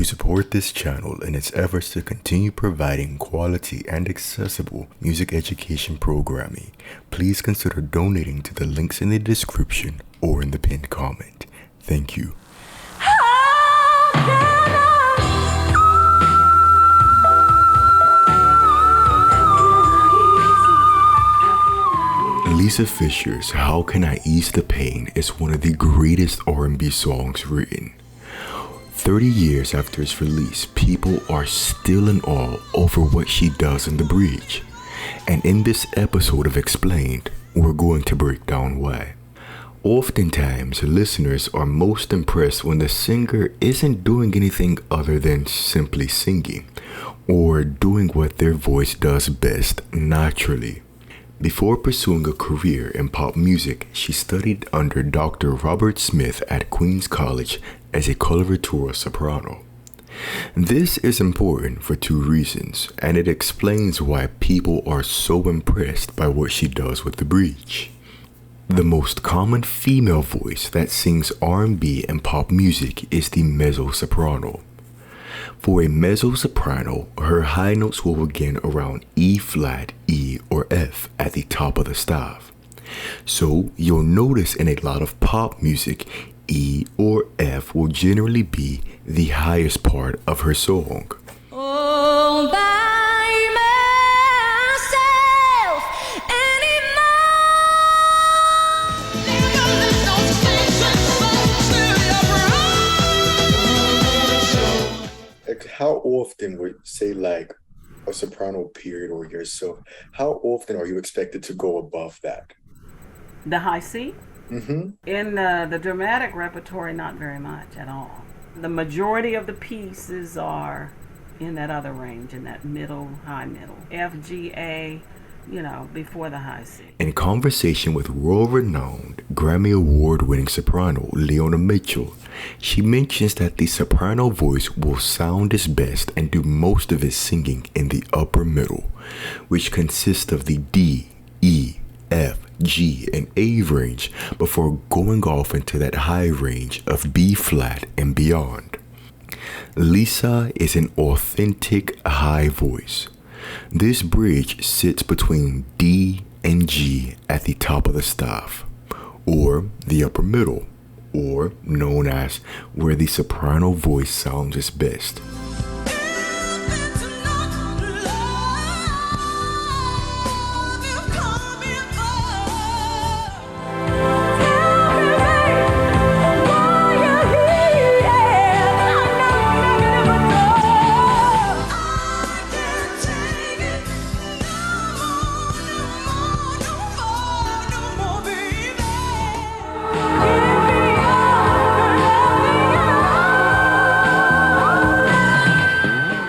To support this channel in its efforts to continue providing quality and accessible music education programming, please consider donating to the links in the description or in the pinned comment. Thank you. Lisa Fischer's How Can I Ease the Pain is one of the greatest R&B songs written. 30 years after its release, people are still in awe over what she does in the bridge. And in this episode of Explained, we're going to break down why. Oftentimes, listeners are most impressed when the singer isn't doing anything other than simply singing, or doing what their voice does best naturally. Before pursuing a career in pop music, she studied under Dr. Robert Smith at Queens College as a coloratura soprano. This is important for two reasons, and it explains why people are so impressed by what she does with the bridge. The most common female voice that sings R&B and pop music is the mezzo-soprano. For a mezzo-soprano, her high notes will begin around E flat, E, or F at the top of the staff. So you'll notice in a lot of pop music, E or F will generally be the highest part of her song. All by myself Like, how often would say like a soprano period or yourself, how often are you expected to go above that? The high C? Mm-hmm. In the dramatic repertory, not very much at all. The majority of the pieces are in that other range, in that middle, high middle. F, G, A, before the high C. In conversation with world-renowned Grammy Award-winning soprano Leona Mitchell, she mentions that the soprano voice will sound its best and do most of its singing in the upper middle, which consists of the D, E, F, G, and A range before going off into that high range of B flat and beyond. Lisa is an authentic high voice. This bridge sits between D and G at the top of the staff, or the upper middle, or known as where the soprano voice sounds its best.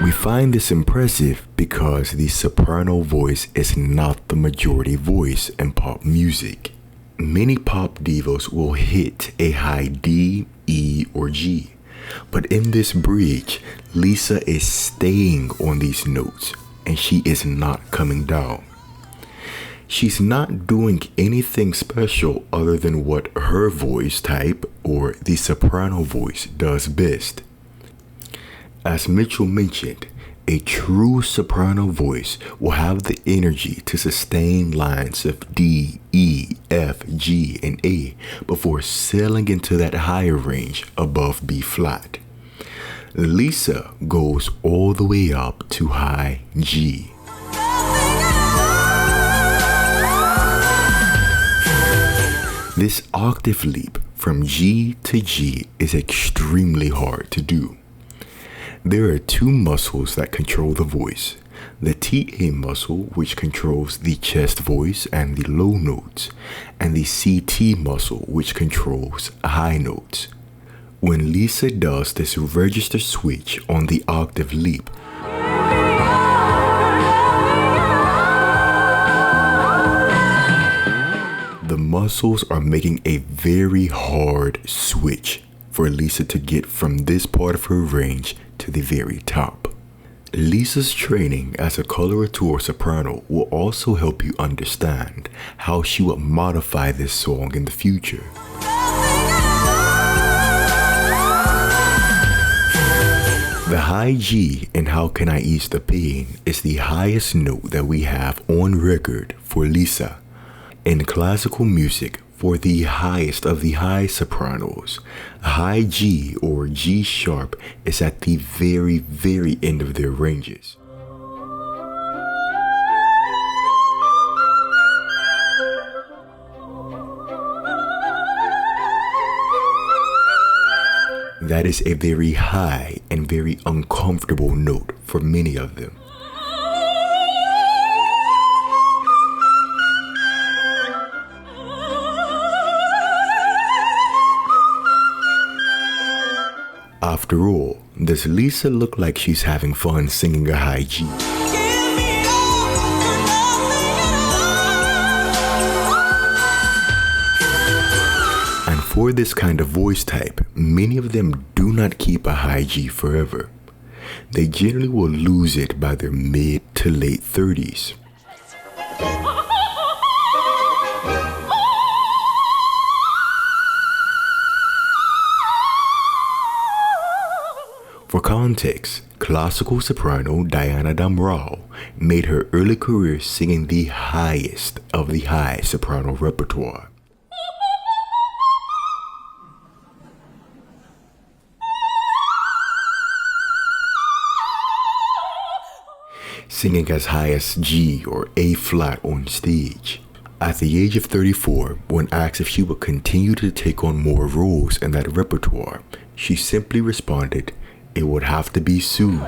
We find this impressive because the soprano voice is not the majority voice in pop music. Many pop divas will hit a high D, E, or G, but in this bridge, Lisa is staying on these notes and she is not coming down. She's not doing anything special other than what her voice type or the soprano voice does best. As Mitchell mentioned, a true soprano voice will have the energy to sustain lines of D, E, F, G, and A before sailing into that higher range above B flat. Lisa goes all the way up to high G. This octave leap from G to G is extremely hard to do. There are two muscles that control the voice. The TA muscle, which controls the chest voice and the low notes, and the CT muscle, which controls high notes. When Lisa does this register switch on the octave leap, the muscles are making a very hard switch for Lisa to get from this part of her range to the very top. Lisa's training as a coloratura soprano will also help you understand how she will modify this song in the future. The high G in How Can I Ease the Pain is the highest note that we have on record for Lisa. In classical music, for the highest of the high sopranos, high G or G sharp is at the very, very end of their ranges. That is a very high and very uncomfortable note for many of them. After all, does Lisa look like she's having fun singing a high G? And for this kind of voice type, many of them do not keep a high G forever. They generally will lose it by their mid to late 30s. For context, classical soprano Diana Damrau made her early career singing the highest of the high soprano repertoire. Singing as high as G or A flat on stage. At the age of 34, when asked if she would continue to take on more roles in that repertoire, she simply responded, "It would have to be soon."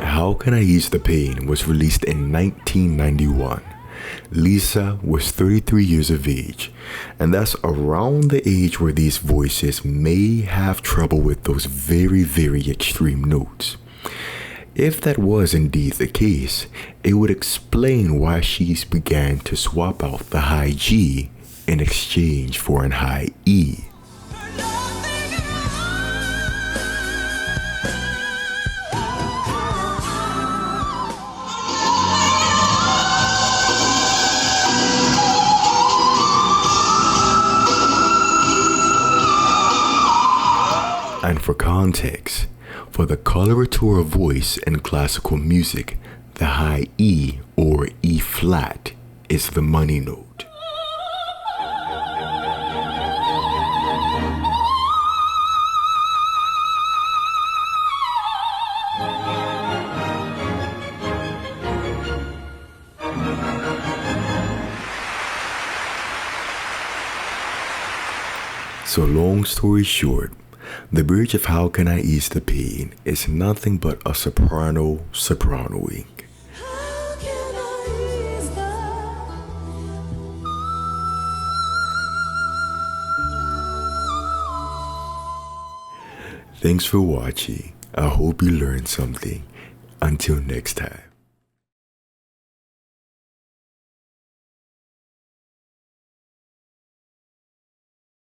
How Can I Ease the Pain was released in 1991. Lisa was 33 years of age, and that's around the age where these voices may have trouble with those very, very extreme notes. If that was indeed the case, it would explain why she began to swap out the high G in exchange for an high E. And for context, for the coloratura voice in classical music, the high E or E flat is the money note. So long story short, the bridge of How Can I Ease the Pain is nothing but a sopranoing. Thanks for watching. I hope you learned something. Until next time.